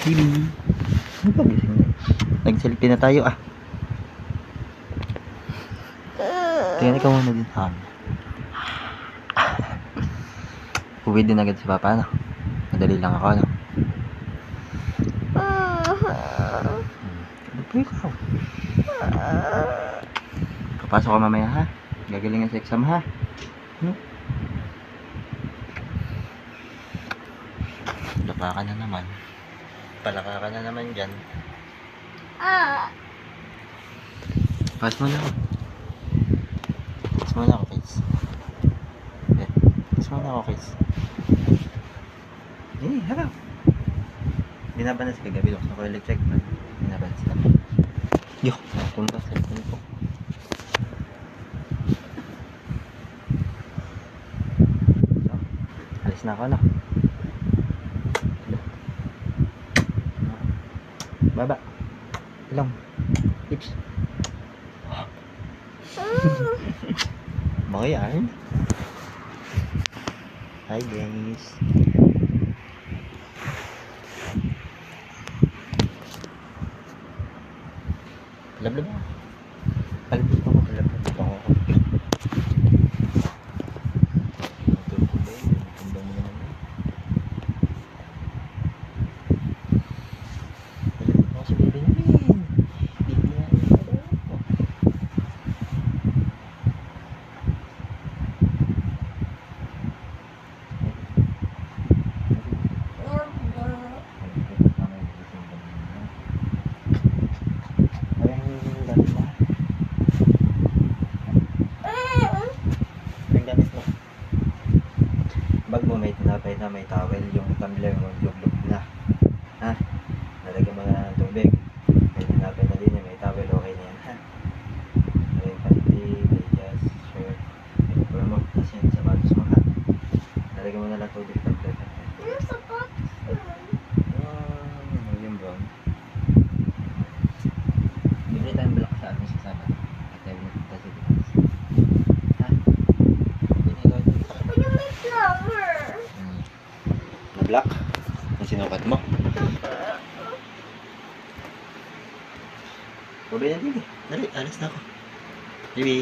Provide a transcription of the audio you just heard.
Bibi. Ano ba gising na? Nag-selfie na tayo ah. Tingnan ikaw muna din sa amin. Uwi din agad si Papa, no? Madali lang ako, no? Ano po ikaw? Papasok ka mamaya, ha? Gagalingan sa exam, ha? Lapa ka na naman. Palaka ka na naman dyan. Pass mo na ako. Pass mo na ako, kids. Pass mo na ako, kids. Harap. Binabanas ka gabi. Luksan ko electric fan. Binabanas ka. Yo, napunta sa cellphone ko. So, alis na ako, no? Baba. Ilong. Lips. Mga yan. Hi guys. Palablab ako. Palablab ako. Palablab ako. Bag mo may tinapay na may towel, yung tumbler mo lug-lug na. Ha? Nalagyan mo na ng tubig. May tinapay na din, may towel, okay na yan. Ha? May panty, medyas, shirt, may upper mo, tapos yan, sapatos mo ha. Nalagyan mo na lang tubig, tumbler. Yung sapatos Yung brown. Bibili tayong block sa amin sa sabat. At tayo nagpunta sa Pinas. Ha? yung may flower. Na black? Yung sinukat mo? Baby na, Bibi. Dali, alas na ako. Bibi.